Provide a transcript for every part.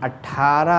18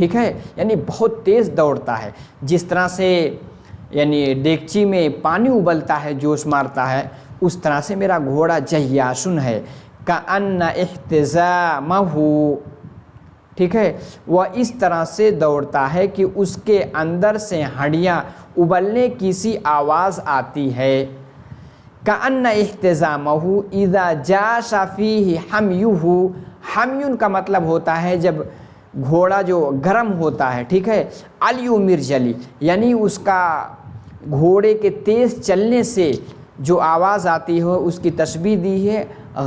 ٹھیک ہے، یعنی بہت تیز دوڑتا ہے، جس طرح سے یعنی دیگچی میں پانی ابلتا ہے، جوش مارتا ہے، اس طرح سے میرا گھوڑا جیاشن ہے، کأن احتزامہ، ٹھیک ہے، وہ اس طرح سے دوڑتا ہے کہ اس کے اندر سے ہڈیاں ابلنے کی سی آواز آتی ہے۔ کأن احتزامہ اذا جاش فیہ حمیہ، حمیٌ کا مطلب ہوتا ہے جب گھوڑا جو گرم ہوتا ہے، ٹھیک ہے، علیو مرجلی، یعنی اس کا گھوڑے کے تیز چلنے سے جو آواز آتی ہے اس کی تشبیہ دی ہے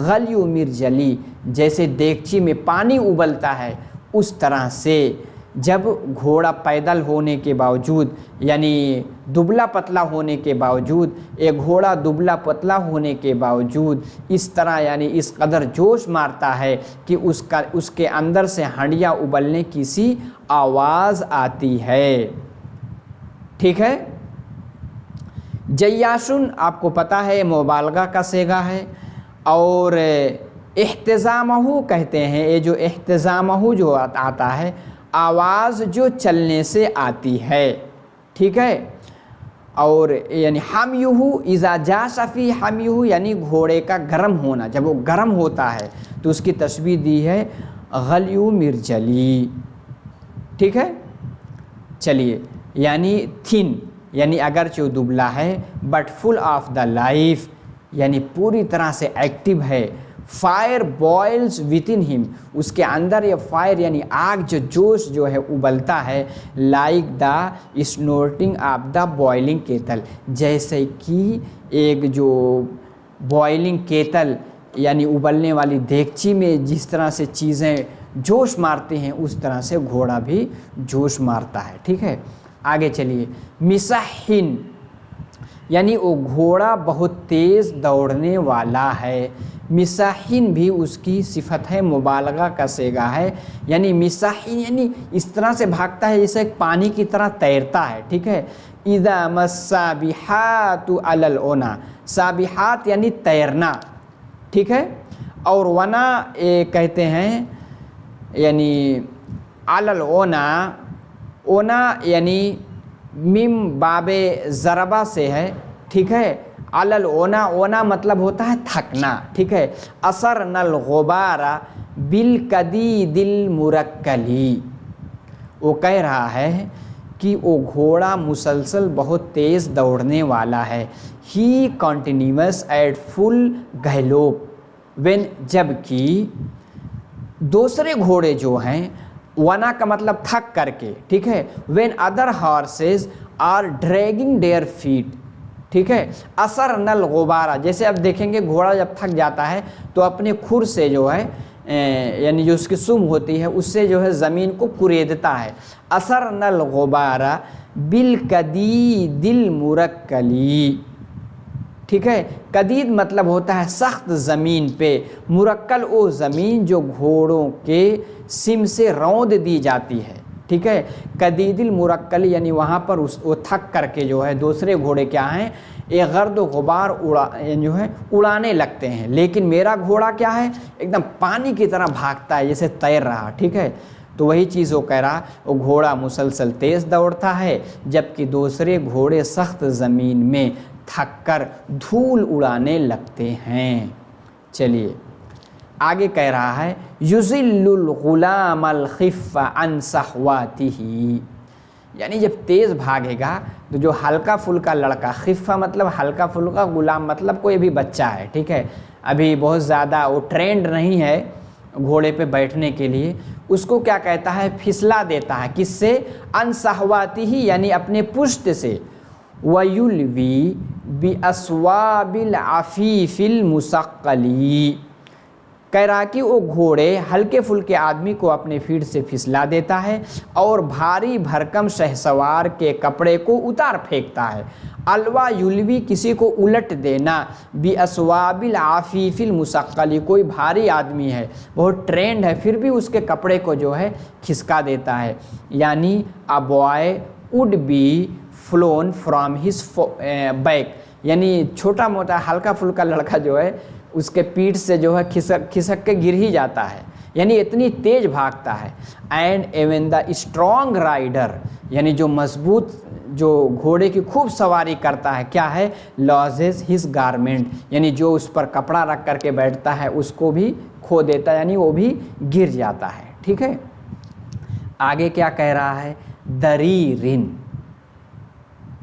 غلیو مرجلی، جیسے دیگچی میں پانی ابلتا ہے اس طرح سے جب گھوڑا پیدل ہونے کے باوجود، یعنی دبلا پتلا ہونے کے باوجود، ایک گھوڑا دبلا پتلا ہونے کے باوجود اس طرح یعنی اس قدر جوش مارتا ہے کہ اس کے اندر سے ہڈیاں ابلنے کی سی آواز آتی ہے، ٹھیک ہے۔ جیاشن آپ کو پتہ ہے مبالغہ کا صیغہ ہے، اور احتزامہ کہتے ہیں، یہ جو احتزامہ جو آتا ہے آواز جو چلنے سے آتی ہے، ٹھیک ہے، اور یعنی حمیہ اذا جاش فی حمیہ، یعنی گھوڑے کا گرم ہونا، جب وہ گرم ہوتا ہے تو اس کی تشبیہ دی ہے غلیو مرجلی، ٹھیک ہے۔ چلیے، یعنی تھن، یعنی اگرچہ وہ دبلا ہے but full of the life, یعنی پوری طرح سے ایکٹیو ہے۔ فائر بوائلز ود ان ہم، اس کے اندر یہ فائر یعنی آگ جو جوش جو ہے ابلتا ہے، like the snorting of the boiling kettle, جیسے کہ ایک جو بوائلنگ کیتل یعنی ابلنے والی دیگچی میں جس طرح سے چیزیں جوش مارتے ہیں اس طرح سے گھوڑا بھی جوش مارتا ہے، ٹھیک ہے۔ آگے چلیے، مسحن، یعنی وہ گھوڑا بہت تیز دوڑنے والا ہے۔ مسحن بھی اس کی صفت ہے، مبالغہ کا صیغہ ہے، یعنی مسحن یعنی اس طرح سے بھاگتا ہے جیسے ایک پانی کی طرح تیرتا ہے، ٹھیک ہے۔ اذا السابحات علی العنا، سابحات یعنی تیرنا، ٹھیک ہے، اور ونا کہتے ہیں یعنی علی العنا، اونا یعنی میم باب ضربہ سے ہے، ٹھیک ہے، علی العنا، اونا مطلب ہوتا ہے تھکنا، ٹھیک ہے۔ اثرنا الغبار بالقدید المرکلی، وہ کہہ رہا ہے کہ وہ گھوڑا مسلسل بہت تیز دوڑنے والا ہے۔ ہی کنٹینیوس ایٹ فل گہلوپ وین، جب کہ دوسرے گھوڑے جو ہیں، ونا کا مطلب تھک کر کے، ٹھیک ہے، when other horses are dragging their feet, ٹھیک ہے۔ اثر نل غبارہ، جیسے اب دیکھیں گے گھوڑا جب تھک جاتا ہے تو اپنے کھر سے جو ہے یعنی جو اس کی سم ہوتی ہے اس سے جو ہے زمین کو کریدتا ہے۔ اثر نل غبارہ بالقدید المرکلی، ٹھیک ہے، قدید مطلب ہوتا ہے سخت زمین پہ، مرکل وہ زمین جو گھوڑوں کے سم سے روند دی جاتی ہے، ٹھیک ہے۔ قدید المرکل یعنی وہاں پر وہ تھک کر کے جو ہے دوسرے گھوڑے کیا ہیں، ایک گرد و غبار جو ہے اڑانے لگتے ہیں، لیکن میرا گھوڑا کیا ہے، ایک دم پانی کی طرح بھاگتا ہے جیسے تیر رہا، ٹھیک ہے۔ تو وہی چیز وہ کہہ رہا، وہ گھوڑا مسلسل تیز دوڑتا ہے جبکہ دوسرے گھوڑے سخت زمین میں تھک کر دھول اڑانے لگتے ہیں۔ چلیے آگے کہہ رہا ہے، یذل الغلام الخف عن صحواتہ، یعنی جب تیز بھاگے گا تو جو ہلکا پھلکا لڑکا، خفہ مطلب ہلکا پھلکا، غلام مطلب کوئی بھی بچہ ہے، ٹھیک ہے، ابھی بہت زیادہ وہ ٹرینڈ نہیں ہے گھوڑے پہ بیٹھنے کے لیے، اس کو کیا کہتا ہے، پھسلا دیتا ہے، کس سے، عن صحواتہ یعنی اپنے پشت سے، وَيُلْوِي بِأَصْوَابِ الْعَفِيفِ الْمُسَقَّلِ، کہہ رہا کہ وہ گھوڑے ہلکے پھلکے آدمی کو اپنے پیٹھ سے پھسلا دیتا ہے اور بھاری بھرکم شہسوار کے کپڑے کو اتار پھینکتا ہے۔ الوا یلوی کسی کو الٹ دینا، بِأَصْوَابِ الْعَفِيفِ الْمُسَقَّلِ کوئی بھاری آدمی ہے، بہت ٹرینڈ ہے، پھر بھی اس کے کپڑے کو جو ہے کھسکا دیتا ہے، یعنی a boy would be flown from his back، یعنی چھوٹا موٹا ہلکا پھلکا لڑکا جو ہے اس کے پیٹھ سے جو ہے کھسک کے گر ہی جاتا ہے، یعنی اتنی تیز بھاگتا ہے. And even the strong rider یعنی جو مضبوط جو گھوڑے کی خوب سواری کرتا ہے کیا ہے, لازز ہز گارمنٹ یعنی جو اس پر کپڑا رکھ کر کے بیٹھتا ہے اس کو بھی کھو دیتا ہے, یعنی وہ بھی گر جاتا ہے. ٹھیک ہے, آگے کیا کہہ رہا ہے, دریرن.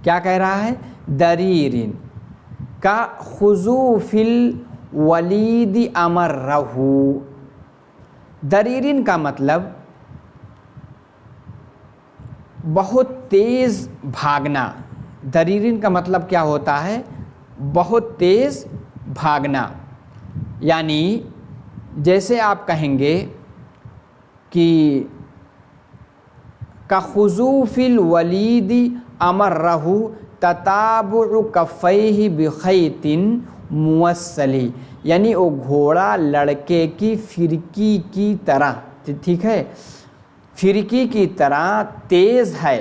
کیا کہہ رہا ہے, دریرن کا خضو فی الولید امرہ. دریرن کا مطلب بہت تیز بھاگنا. دریرن کا مطلب کیا ہوتا ہے, بہت تیز بھاگنا. یعنی جیسے آپ کہیں گے کہ کخضو فی الولید امرہ تتابع کفیہ بخیط موصل, یعنی وہ گھوڑا لڑکے کی فرکی کی طرح, ٹھیک ہے, فرکی کی طرح تیز ہے,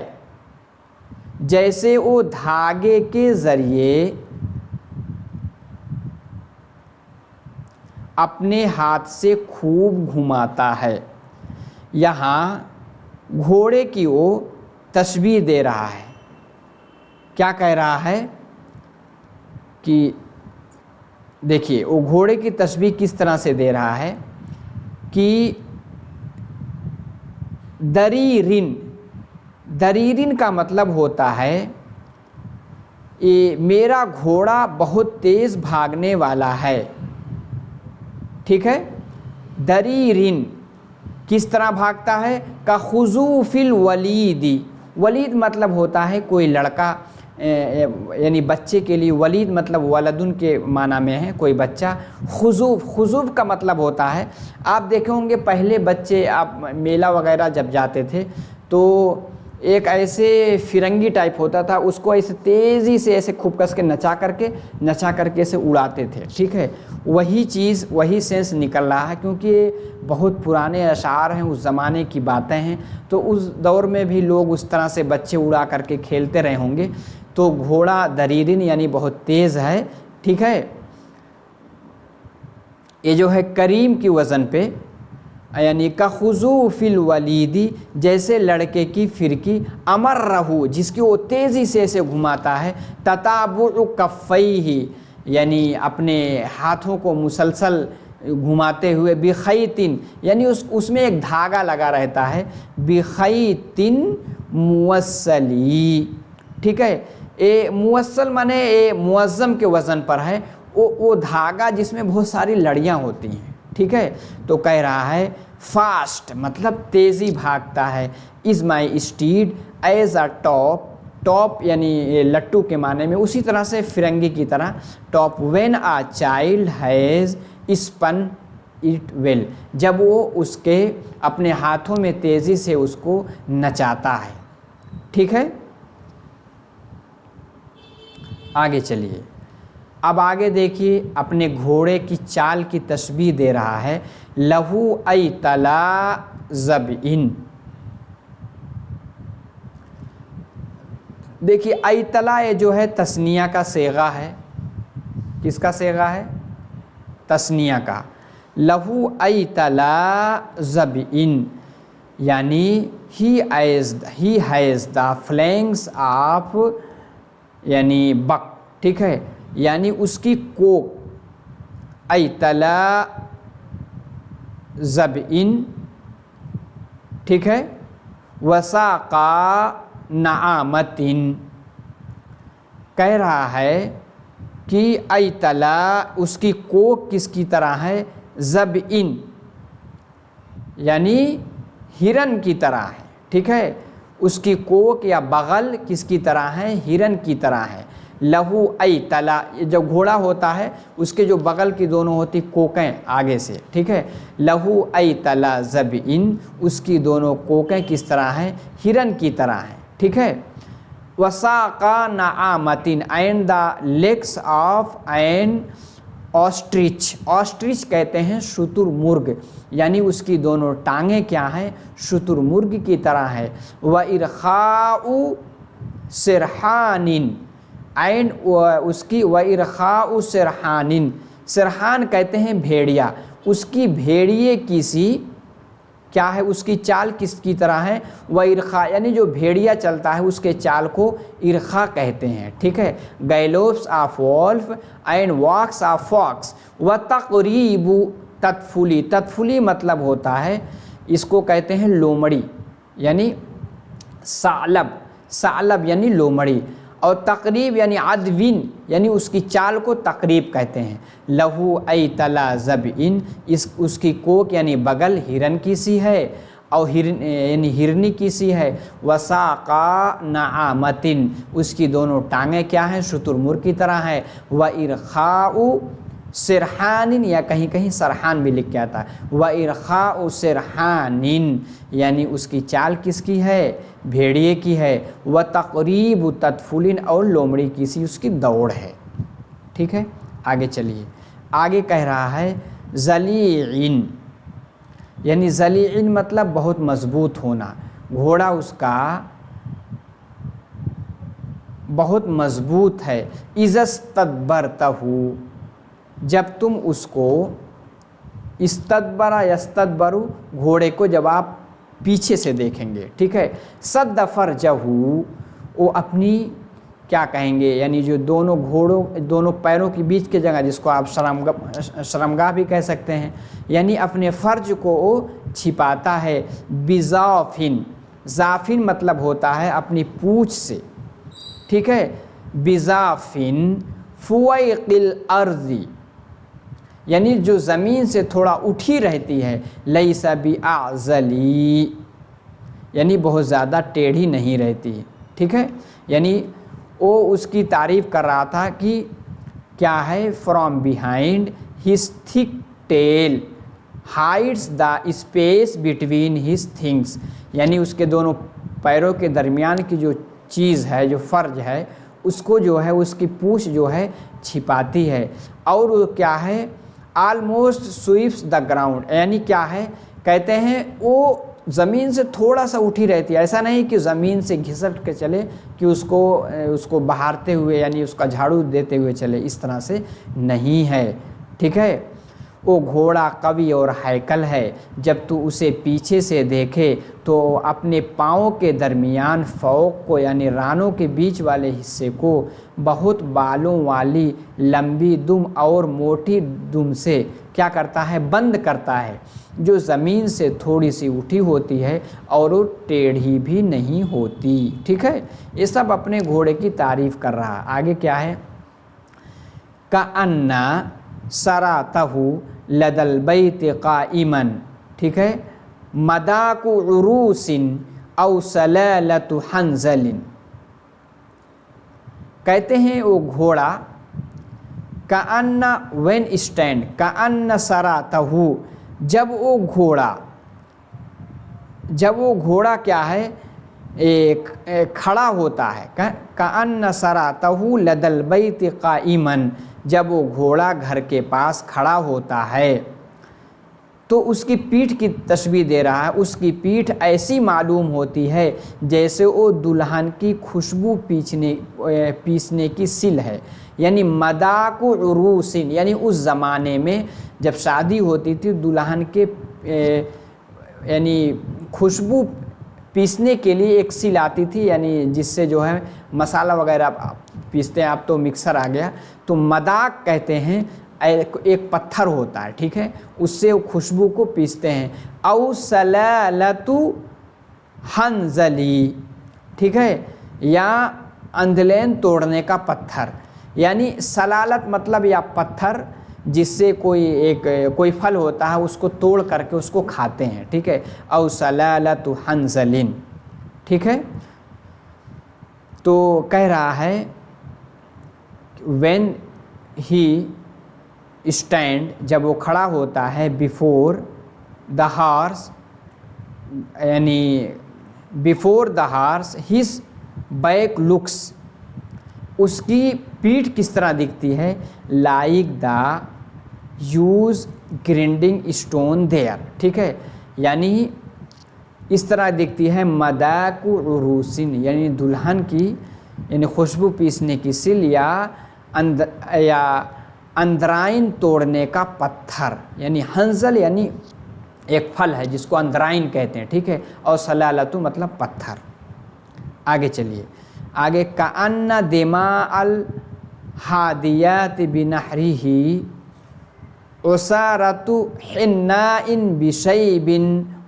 جیسے وہ دھاگے کے ذریعے اپنے ہاتھ سے خوب گھماتا ہے. یہاں گھوڑے کی وہ تشبیہ دے رہا ہے. کیا کہہ رہا ہے کہ دیکھیے وہ گھوڑے کی تشبیہ کس طرح سے دے رہا ہے کہ دریرن. دریرن کا مطلب ہوتا ہے میرا گھوڑا بہت تیز بھاگنے والا ہے. ٹھیک ہے, دریرن کس طرح بھاگتا ہے, کخضو فی الولید. ولید مطلب ہوتا ہے کوئی لڑکا, یعنی بچے کے لیے ولید مطلب ولدن کے معنی میں ہے کوئی بچہ. خضوف, خضوف کا مطلب ہوتا ہے, آپ دیکھے ہوں گے پہلے بچے آپ میلہ وغیرہ جب جاتے تھے تو ایک ایسے فرنگی ٹائپ ہوتا تھا, اس کو ایسے تیزی سے ایسے خوب کس کے نچا کر کے اسے اڑاتے تھے. ٹھیک ہے, وہی چیز وہی سینس نکل رہا ہے کیونکہ بہت پرانے اشعار ہیں, اس زمانے کی باتیں ہیں, تو اس دور میں بھی لوگ اس طرح سے بچے اڑا کر کے کھیلتے رہے ہوں گے. تو گھوڑا دریرن یعنی بہت تیز ہے. ٹھیک ہے, یہ جو ہے کریم کی وزن پہ, یعنی کخضو فی الولید جیسے لڑکے کی فرکی, امرہ جس کی وہ تیزی سے اسے گھماتا ہے, تتابع کفیہ یعنی اپنے ہاتھوں کو مسلسل گھماتے ہوئے, بخیط یعنی اس میں ایک دھاگا لگا رہتا ہے, بخیط موصلی. ٹھیک ہے, موصل مانے معظم کے وزن پر ہے, وہ دھاگا جس میں بہت ساری لڑیاں ہوتی ہیں. ٹھیک ہے, تو کہہ رہا ہے فاسٹ مطلب تیزی بھاگتا ہے, as my steed is a top. Top یعنی لٹو کے معنی میں, اسی طرح سے فرنگی کی طرح top. When a child has spun it well جب وہ اس کے اپنے ہاتھوں میں تیزی سے اس کو نچاتا ہے. ٹھیک ہے, آگے چلیے. اب آگے دیکھیے اپنے گھوڑے کی چال کی تشبیہ دے رہا ہے, لہو ایتلا ضبعن. دیکھیے ایتلا یہ جو ہے تثنیہ کا صیغہ ہے. کس کا صیغہ ہے, تثنیہ کا. لہو ایتلا ضبعن یعنی ہی ہیز دا فلینگس آف یعنی بک. ٹھیک ہے, یعنی اس کی کوک, ایتلا ضبعن. ٹھیک ہے, وساقا نعامتن. کہہ رہا ہے کہ ایتلا اس کی کوک کس کی طرح ہے, ضبعن یعنی ہرن کی طرح ہے. ٹھیک ہے, اس کی کوک یا بغل کس کی طرح ہے, ہرن کی طرح ہے. لہو ایتلا جو گھوڑا ہوتا ہے اس کے جو بغل کی دونوں ہوتی کوکیں آگے سے. ٹھیک ہے, لہو ایتلا ضبعن اس کی دونوں کوکیں کس طرح ہیں, ہرن کی طرح ہیں. ٹھیک ہے, وساقا نعامتن and the legs of an ostrich. Ostrich کہتے ہیں شتر مرغ, یعنی اس کی دونوں ٹانگیں کیا ہیں, شتر مرغ کی طرح ہے. وَإِرْخَاءُ سِرْحَانٍ اینڈ اس کی وَإِرْخَاءُ سِرْحَانٍ. سرحان کہتے ہیں بھیڑیا, اس کی بھیڑیے کی سی کیا ہے اس کی چال کس کی طرح ہے؟ وہ ارخا یعنی جو بھیڑیا چلتا ہے اس کے چال کو ارخا کہتے ہیں، ٹھیک ہے. Gallops of wolf and walks of fox. و تقریب تطفلی، تطفلی مطلب ہوتا ہے اس کو کہتے ہیں لومڑی یعنی ثعلب، ثعلب یعنی لومڑی. اور تقریب یعنی عدوین یعنی اس کی چال کو تقریب کہتے ہیں. لہو ای تلا ضبعن، اس کی کوک یعنی بغل ہرن کی سی ہے اور یعنی ہرنی کی سی ہے. وساقا نعامتن، اس کی دونوں ٹانگیں کیا ہیں؟ شترمر کی طرح ہے. و ارخاء سرحان، یا کہیں کہیں سرحان بھی لکھ کے آتا ہے. و ارخاء سرحان یعنی اس کی چال کس کی ہے؟ بھیڑیے کی ہے. و تقریب تطفل، اور لومڑی کی سی اس کی دوڑ ہے. ٹھیک ہے، آگے چلیے. آگے کہہ رہا ہے ذلیعن، یعنی ذلیعن مطلب بہت مضبوط ہونا. گھوڑا اس کا بہت مضبوط ہے. اذا استدبرتہ، جب تم اس کو، استدبرا یستدبرو، گھوڑے کو جب آپ پیچھے سے دیکھیں گے. ٹھیک ہے. صد فرجہ، وہ اپنی کیا کہیں گے یعنی جو دونوں گھوڑوں دونوں پیروں کے بیچ کی جگہ جس کو آپ شرمگاہ بھی کہہ سکتے ہیں، یعنی اپنے فرج کو وہ چھپاتا ہے. بزافن، زافن مطلب ہوتا ہے اپنی پونچھ سے. ٹھیک ہے. بزافن فویق الارض، یعنی جو زمین سے تھوڑا اٹھی رہتی ہے. لیس باعزلی، یعنی بہت زیادہ ٹیڑھی نہیں رہتی. ٹھیک ہے. یعنی وہ اس کی تعریف کر رہا تھا کہ کیا ہے؟ فرام بیہائنڈ ہز تھک tell hides the space between his things, یعنی اس کے دونوں پیروں کے درمیان کی جو چیز ہے، جو فرج ہے، اس کو جو ہے اس کی پونچھ جو ہے چھپاتی ہے. اور وہ کیا ہے؟ آلموسٹ سویپس دا گراؤنڈ، یعنی کیا ہے؟ کہتے ہیں وہ زمین سے تھوڑا سا اٹھی رہتی ہے. ایسا نہیں کہ زمین سے گھسٹ کے چلے کہ اس کو بہارتے ہوئے یعنی اس کا جھاڑو دیتے ہوئے چلے، اس طرح سے نہیں ہے. ٹھیک ہے. وہ گھوڑا قوی اور ہیکل ہے. جب تو اسے پیچھے سے دیکھے تو اپنے پاؤں کے درمیان فوق کو یعنی رانوں کے بیچ والے حصے کو بہت بالوں والی لمبی دم اور موٹی دم سے کیا کرتا ہے؟ بند کرتا ہے، جو زمین سے تھوڑی سی اٹھی ہوتی ہے اور وہ ٹیڑھی بھی نہیں ہوتی. ٹھیک ہے. یہ سب اپنے گھوڑے کی تعریف کر رہا. آگے کیا ہے؟ کأن سراتہ لدى البیت قائما. ٹھیک ہے. مداک عروس او سلالۃ حنظل، کہتے ہیں وہ گھوڑا کأن وین اسٹینڈ، کأن سراتہ، جب وہ گھوڑا کیا ہے؟ ایک کھڑا ہوتا ہے. کأن سراتہ لدى البیت قائما، جب وہ گھوڑا گھر کے پاس کھڑا ہوتا ہے تو اس کی پیٹھ کی تشبیہ دے رہا ہے. اس کی پیٹھ ایسی معلوم ہوتی ہے جیسے وہ دلہن کی خوشبو پیسنے کی سل ہے. یعنی مداک عروسن، یعنی اس زمانے میں جب شادی ہوتی تھی دلہن کے یعنی خوشبو پیسنے کے لیے ایک سل آتی تھی، یعنی جس سے جو ہے مسالہ وغیرہ پیستے ہیں. آپ تو مکسر آ گیا. تو مداک کہتے ہیں ایک پتھر ہوتا ہے. ٹھیک ہے. اس سے وہ خوشبو کو پیستے ہیں. او سلالۃ حنظلی، ٹھیک ہے، یا اندھلین توڑنے کا پتھر. یعنی سلالت مطلب یا پتھر جس سے کوئی پھل ہوتا ہے اس کو توڑ کر کے اس کو کھاتے ہیں. ٹھیک ہے. او سلالۃ حنظل. ٹھیک ہے. تو کہہ رہا ہے وین ہی اسٹینڈ، جب وہ کھڑا ہوتا ہے، بیفور دا ہارس، یعنی before the horse his back looks, اس کی پیٹھ کس طرح دکھتی ہے؟ Like the use grinding stone there. ٹھیک ہے. یعنی اس طرح دکھتی ہے مداک عروسن، یعنی دلہن کی یعنی خوشبو پیسنے کی سل یا اندرائن توڑنے کا پتھر. یعنی حنظل یعنی ایک پھل ہے جس کو اندرائن کہتے ہیں، ٹھیک ہے، اور سلالتو مطلب پتھر۔ آگے چلیے، آگے کأن دماء الحادیات بنحرہ عصارۃ حناء بشیب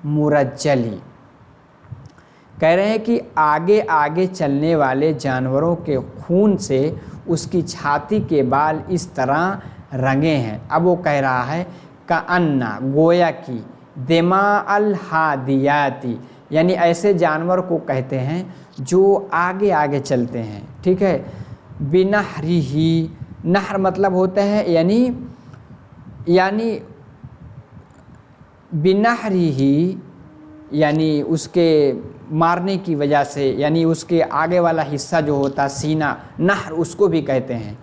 مرجل۔ کہہ رہے ہیں کہ آگے آگے چلنے والے جانوروں کے خون سے اس کی چھاتی کے بال اس طرح رنگے ہیں۔ اب وہ کہہ رہا ہے کأن گویا کی، دماء الحادیات یعنی ایسے جانور کو کہتے ہیں جو آگے آگے چلتے ہیں، ٹھیک ہے، بنحرہ، نہر مطلب ہوتا ہے یعنی بنحرہ یعنی اس کے مارنے کی وجہ سے، یعنی اس کے آگے والا حصہ جو ہوتا سینہ، نہر اس کو بھی کہتے ہیں۔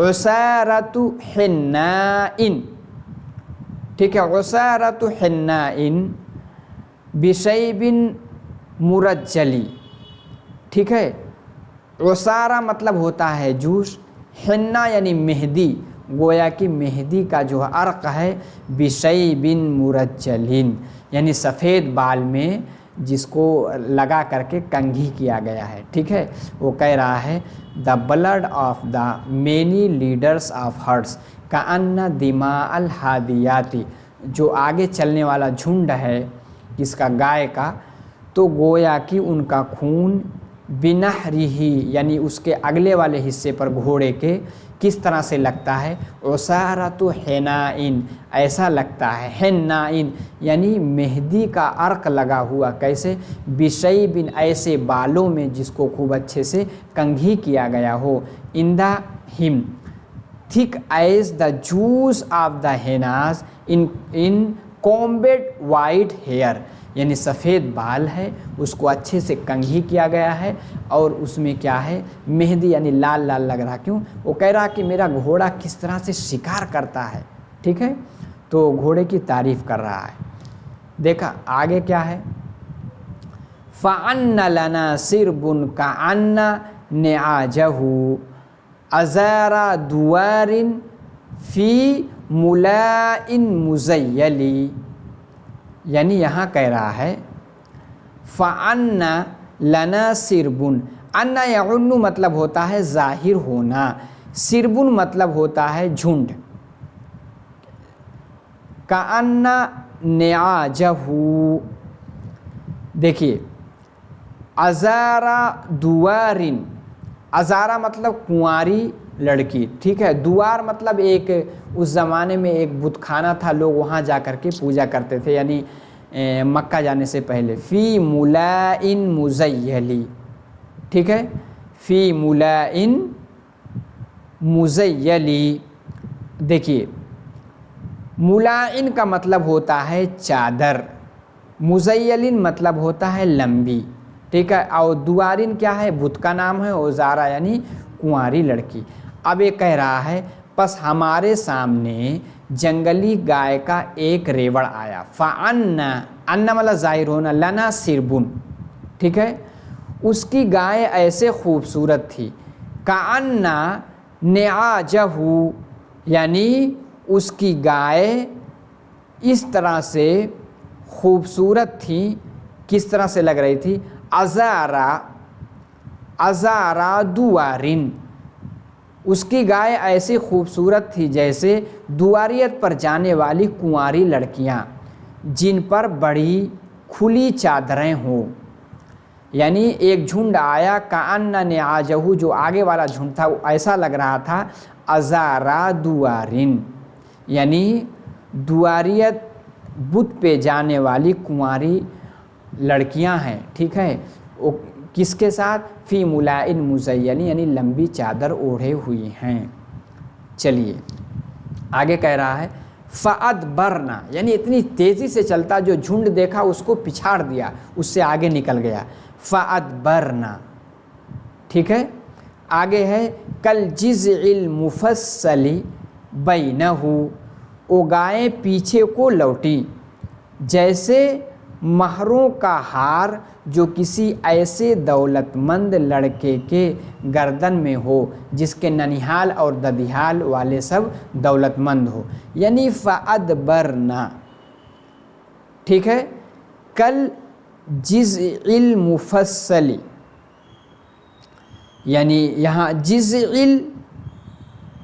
عصارۃ حناء، ٹھیک ہے، عصارۃ حناء بشیب مرجل، ٹھیک ہے، عصارہ مطلب ہوتا ہے جوش، حنہ یعنی مہندی، گویا کہ مہندی کا جو عرق ہے، بشیب مرجل یعنی سفید بال میں جس کو لگا کر کے کنگھی کیا گیا ہے، ٹھیک ہے۔ وہ کہہ رہا ہے the blood of the many leaders of herds کأن دماء الحادیات، جو آگے چلنے والا جھنڈ ہے جس کا گائے کا، تو گویا کہ ان کا خون بنحرہ یعنی اس کے اگلے والے حصے پر گھوڑے کے کس طرح سے لگتا ہے، عصارۃ حناء ایسا لگتا ہے، حناء یعنی مہندی کا عرق لگا ہوا، کیسے، بشیب ایسے بالوں میں جس کو خوب اچھے سے کنگھی کیا گیا ہو، ان the him thick as the juice of the hennas in combed white hair, یعنی سفید بال ہے، اس کو اچھے سے کنگھی کیا گیا ہے اور اس میں کیا ہے، مہندی یعنی لال لال لگ رہا۔ کیوں؟ وہ کہہ رہا کہ میرا گھوڑا کس طرح سے شکار کرتا ہے، ٹھیک ہے، تو گھوڑے کی تعریف کر رہا ہے۔ دیکھا آگے کیا ہے، فَأَنَّ لَنَا سِرْبٌ كَأَنَّ نِعَاجَهُ أَزَارَ دُوَارٍ فِي مُلَاءٍ مُزَيَّلِ، یعنی یہاں کہہ رہا ہے فَأَنَّ لَنَا سِرْبٌ، اَنَّ يَعُنُّ مطلب ہوتا ہے ظاہر ہونا، سرب مطلب ہوتا ہے جھنڈ، کأن نعاجہ، دیکھیے ازارا دوارن، ازارا مطلب کنواری لڑکی، ٹھیک ہے، دوار مطلب ایک اس زمانے میں ایک بت خانہ تھا، لوگ وہاں جا کر کے پوجا کرتے تھے، یعنی مکہ جانے سے پہلے، فی ملائن مزیلی، ٹھیک ہے، فی ملائن مزیلی۔ دیکھیے ملائن کا مطلب ہوتا ہے چادر، مزیلن مطلب ہوتا ہے لمبی، ٹھیک ہے، اور دوارن کیا ہے، بت کا نام ہے، اوزارا یعنی کنواری لڑکی۔ اب یہ کہہ رہا ہے پس ہمارے سامنے جنگلی گائے کا ایک ریوڑ آیا، فَأَنَّ، اَنَّ مطلب ظاہر ہونا، لَنَا سِرْبٌ، ٹھیک ہے، اس کی گائے ایسے خوبصورت تھی، کأن نعاجہ یعنی اس کی گائے اس طرح سے خوبصورت تھی، کس طرح سے لگ رہی تھی، ازارا دوارن، اس کی گائے ایسی خوبصورت تھی جیسے دواریت پر جانے والی کنواری لڑکیاں جن پر بڑی کھلی چادریں ہوں، یعنی ایک جھنڈ آیا، کأن نعاجہ جو آگے والا جھنڈ تھا وہ ایسا لگ رہا تھا، ازارا دوارن یعنی دواریت بت پہ جانے والی کنواری لڑکیاں ہیں، ٹھیک ہے، وہ کس کے ساتھ، فی ملائن مزیلی یعنی لمبی چادر اوڑھے ہوئی ہیں۔ چلیے آگے کہہ رہا ہے فَأَدْبَرْنَا یعنی اتنی تیزی سے چلتا، جو جھنڈ دیکھا اس کو پچھاڑ دیا، اس سے آگے نکل گیا، فَأَدْبَرْنَا، ٹھیک ہے۔ آگے ہے کَالْجِزْعِ الْمُفَصَّلِ بَيْنَهُ، وہ گائیں پیچھے کو لوٹی جیسے مہروں کا ہار جو کسی ایسے دولت مند لڑکے کے گردن میں ہو جس کے ننیحال اور ددیحال والے سب دولت مند ہو، یعنی فَأَدْبَرْنَا ٹھیک ہے، کل جزء المفصل، یعنی یہاں جزء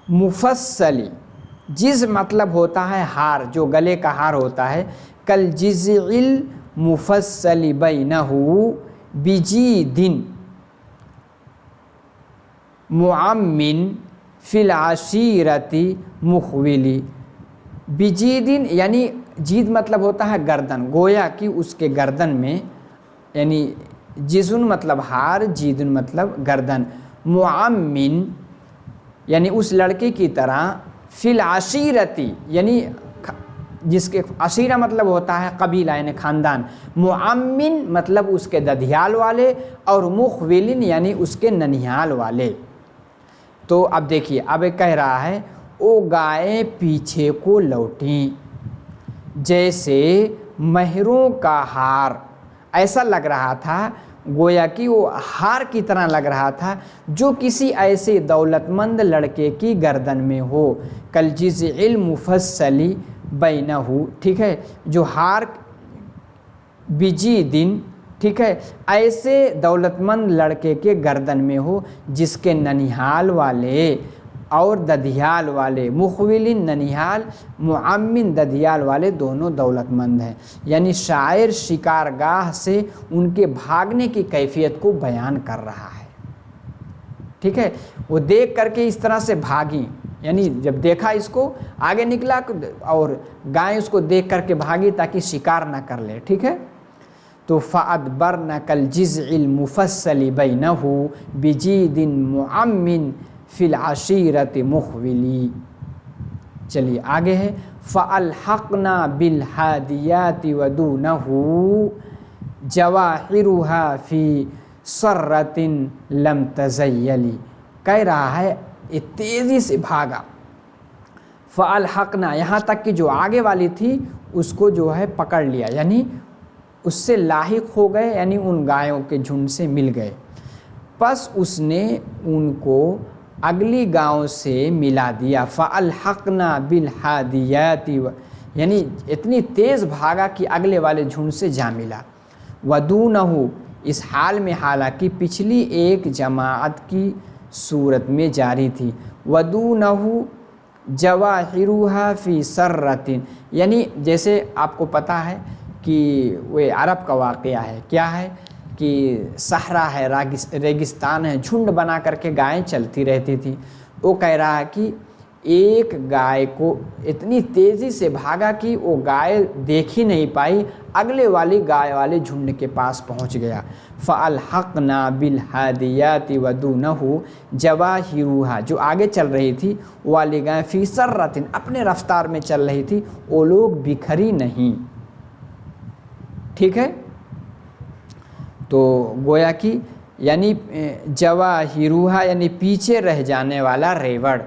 المفصل، جز مطلب ہوتا ہے ہار، جو گلے کا ہار ہوتا ہے، کل جزء المفصل بینہ بجید معمن فی العشیرۃ مخولی، بجیدن یعنی جید مطلب ہوتا ہے گردن، گویا کہ اس کے گردن میں، یعنی جزن مطلب ہار، جیدن مطلب گردن، معمن یعنی اس لڑکے کی طرح، فی العشیرۃ یعنی جس کے عشیرہ مطلب ہوتا ہے قبیلہ یعنی خاندان، معمن مطلب اس کے ددھیال والے، اور مخولن یعنی اس کے ننیال والے۔ تو اب دیکھیے، اب کہہ رہا ہے او گائے پیچھے کو لوٹیں جیسے مہروں کا ہار، ایسا لگ رہا تھا گویا کہ وہ ہار کی طرح لگ رہا تھا جو کسی ایسے دولت مند لڑکے کی گردن میں ہو، کل جزء المفصل بینہ، ٹھیک ہے، جو ہار بجیدن، ٹھیک ہے، ایسے دولت مند لڑکے کے گردن میں ہو جس کے ننیحال والے اور ددھیال والے، مخولن ننیحال، معمن ددھیال والے دونوں دولت مند ہیں۔ یعنی شاعر شکارگاہ سے ان کے بھاگنے کی کیفیت کو بیان کر رہا ہے، ٹھیک ہے، وہ دیکھ کر کے اس طرح سے بھاگی، یعنی جب دیکھا اس کو آگے نکلا اور گائے اس کو دیکھ کر کے بھاگی تاکہ شکار نہ کر لے، ٹھیک ہے۔ تو فَأَدْبَرْنَ كَالْجِزْعِ الْمُفَصَّلِ بَيْنَهُ بِجِيدٍ مُعَمٍّ فِي الْعَشِيرَةِ مُخْوِلِ۔ چلیے آگے ہے فَأَلْحَقْنَا بِالْحَادِيَاتِ وَدُونَهُ جَوَاحِرُهَا فِي سَرَّةٍ لَمْ تَزَيَّلِ، کہہ رہا ہے تیزی سے بھاگا، فَأَلْحَقْنَا یہاں تک کہ جو آگے والی تھی اس کو جو ہے پکڑ لیا، یعنی اس سے لاحق ہو گئے، یعنی ان گایوں کے جھنڈ سے مل گئے، پس اس نے ان کو اگلی گاؤں سے ملا دیا، فَأَلْحَقْنَا بِالْحَادِيَاتِ یعنی اتنی تیز بھاگا کہ اگلے والے جھنڈ سے جا ملا، وَدُونَهُ اس حال میں حالانکہ پچھلی ایک جماعت کی صورت میں جاری تھی، وَدُونَهُ جَوَاحِرُهَا فِي سَرَّةٍ یعنی جیسے آپ کو پتہ ہے کہ وہ عرب کا واقعہ ہے، کیا ہے کہ صحرا ہے، ریگستان ہے، جھنڈ بنا کر کے گائیں چلتی رہتی تھی، وہ کہہ رہا ہے کہ ایک گائے کو اتنی تیزی سے بھاگا کہ وہ گائے دیکھ ہی نہیں پائی، اگلے والی گائے والے جھنڈ کے پاس پہنچ گیا، فَأَلْحَقْنَا بِالْحَادِيَاتِ وَدُونَهُ جَوَاحِرُهَا جو آگے چل رہی تھی والی گائے، فی سرۃ اپنے رفتار میں چل رہی تھی، وہ لوگ بکھری نہیں، ٹھیک ہے۔ تو گویا کہ یعنی جواہروہا یعنی پیچھے رہ جانے والا ریوڑ،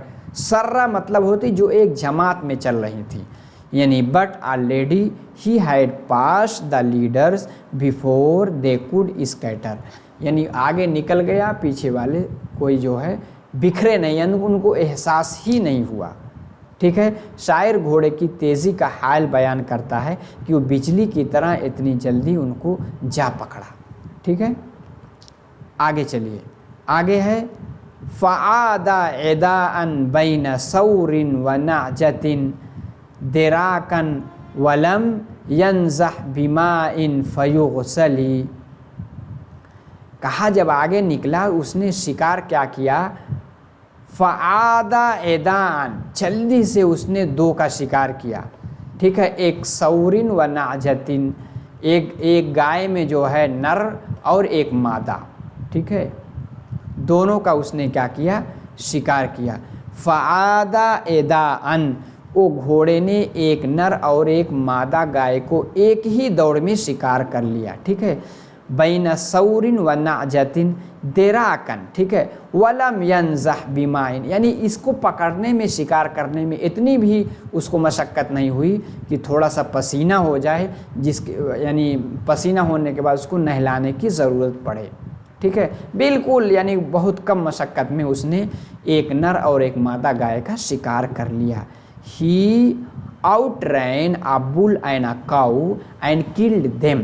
سرہ مطلب ہوتی جو ایک جماعت میں چل رہی تھی، یعنی but already he had pass the leaders before they could scatter یعنی آگے نکل گیا، پیچھے والے کوئی جو ہے بکھرے نہیں، یعنی ان کو احساس ہی نہیں ہوا، ٹھیک ہے۔ شاعر گھوڑے کی تیزی کا حال بیان کرتا ہے کہ وہ بجلی کی طرح اتنی جلدی ان کو جا پکڑا، ٹھیک ہے۔ آگے چلیے، آگے ہے فَعَادَ عِدَاءً بَيْنَ ثَوْرٍ وَنَعْجَةٍ دِرَاكًا وَلَمْ يَنْزَحْ بِمَاءٍ فَيُغْسَلِ، کہا جب آگے نکلا اس نے شکار کیا کیا، فَعَادَ عِدَاءً جلدی سے اس نے دو کا شکار کیا، ٹھیک ہے، ایک ثَوْرٍ وَنَعْجَةٍ ایک گائے میں جو ہے نر اور ایک مادہ، ٹھیک ہے، دونوں کا اس نے کیا کیا، شکار کیا، فَعَادَ عِدَاءً وہ گھوڑے نے ایک نر اور ایک مادہ گائے کو ایک ہی دوڑ میں شکار کر لیا، ٹھیک ہے، بین ثور و نعجۃ دراکن، ٹھیک ہے، ولم ينزح بماء یعنی اس کو پکڑنے میں، شکار کرنے میں اتنی بھی اس کو مشقت نہیں ہوئی کہ تھوڑا سا پسینہ ہو جائے، یعنی پسینہ ہونے کے بعد اس کو نہلانے کی ضرورت پڑے، ٹھیک ہے، بالکل یعنی بہت کم مشقت میں اس نے ایک نر اور ایک مادہ گائے کا شکار کر لیا، ہی outran a bull and a cow and killed them,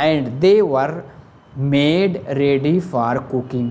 and they were made ready for cooking,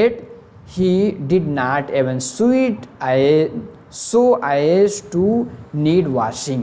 It he did not even sweat so as to need washing,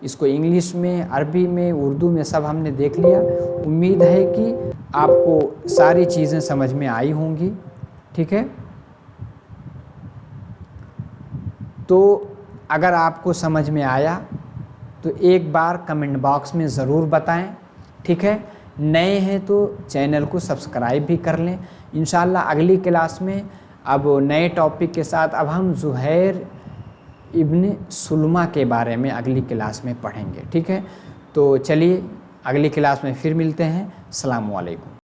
اس کو انگلش میں، عربی میں، اردو میں سب ہم نے دیکھ لیا۔ امید ہے کہ آپ کو ساری چیزیں سمجھ میں آئی ہوں گی، ٹھیک ہے؟ تو اگر آپ کو سمجھ میں آیا تو ایک بار کمنٹ باکس میں ضرور بتائیں، ٹھیک ہے؟ نئے ہیں تو چینل کو سبسکرائب بھی کر لیں۔ انشاءاللہ اگلی کلاس میں اب نئے ٹاپک کے ساتھ اب ہم زہیر ابن سلمہ کے بارے میں اگلی کلاس میں پڑھیں گے، ٹھیک ہے؟ تو چلیے اگلی کلاس میں پھر ملتے ہیں۔ السلام علیکم۔